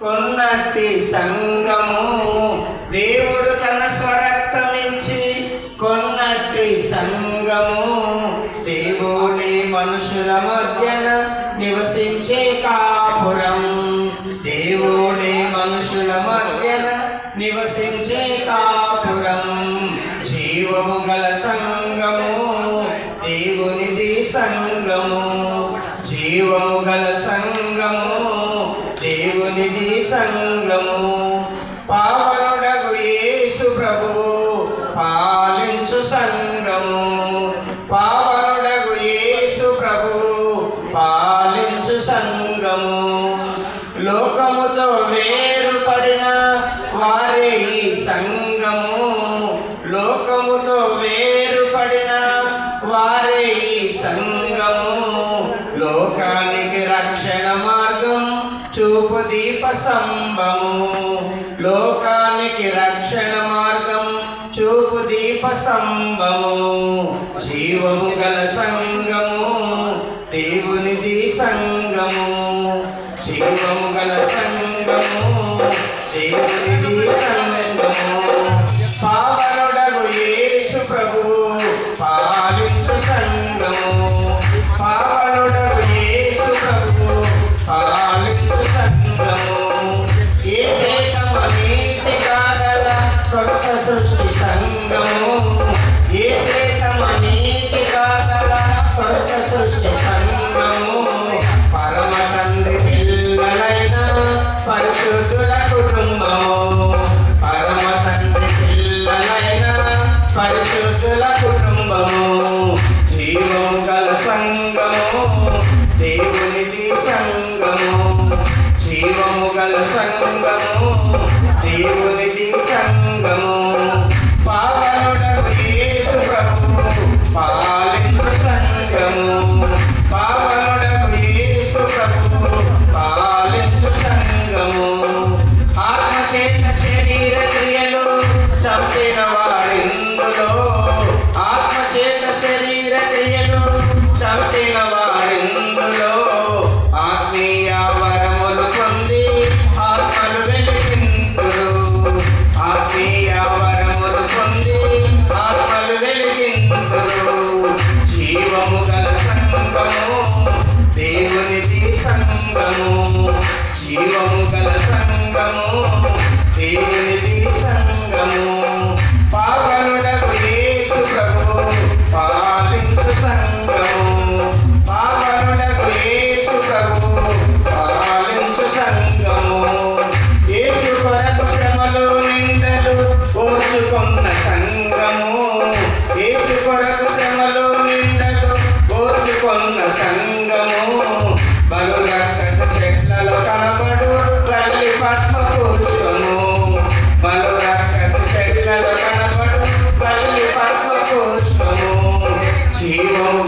కొన్నట్టి సంగము దేవుడు తన స్వరక్తమించి కొన్నట్టి సంగము దేవుడే మనుషుల మధ్యన నివసించే కాపురం. దేవుడే మనుషుల మధ్యన నివసించే కాపురం. జీవము గల సంగము దేవునిది సంగము. జీవము గల సంగము దేవునిది సంగము. పావనుడగు యేసు ప్రభువు పాలించు సంగము. పావనుడగు యేసు ప్రభువు పాలించు సంగము. లోకముతో వేరుపడిన వారే ఈ సంగము. లోకముతో వేరుపడిన వారే ఈ సంగము. లోకానికి రక్షణ మార్గం చూపు దీప స్తంభము. లోకానికి రక్షణ మార్గం చూపు దీప స్తంభము. జీవము గల సంగము దేవునిది సంగము. జీవము గల సంగము దేవునిది సంగము. పావనుడగు యేసు ప్రభువు పాలించు సంగము. పావనుడగు యేసు ప్రభువు పాలించు సంగము. యేసే తమ నీతి కాగల స్వర్గ సృష్టి సంగము. యేసే తమ నీతి కాగల స్వర్గ సృష్టి సంగము. పరమ తండ్రి పిల్లలైన పరిశుద్ధుల కుటుంబము. పరమ తండ్రి పిల్లలైన పరిశుద్ధుల కుటుంబము. జీవము గల సంగము దేవునిది సంగము. జీవము గల సంగము దేవునిది సంగము. పావనుడగు యేసు ప్రభువు పాలించు సంగము. పావనుడగు యేసు ప్రభువు పాలించు సంగము. ఆత్మచేత శరీర క్రియలు చంపిన వారిందులో. ఆత్మచేత శరీర క్రియలు చంపిన వారిందులో. ఆత్మీయ వరములు పొంది ఆత్మలు వెలిగింతురు. ఆత్మీయ వరములు పొంది ఆత్మలు వెలిగింతురు. జీవము గల సంగము దేవునిది సంగము. జీవము గల సంగము దేవునిది సంగము. పావనుడగు యేసు ప్రభువు పాలించు సంగము. పావనుడగు యేసు ప్రభువు పాలించు సంగము. యేసు కొరకు శ్రమలు నిందలు ఓర్చుకున్న సంగము. యేసు కొరకు శ్రమలు నిందలు ఓర్చుకున్న సంగము. బలు రక్కస చెట్లలో కనబడు తల్లి పద్మ పురుషము. బలు రక్కస చెట్లలో కనబడు తల్లి పద్మ పురుషము. జీవము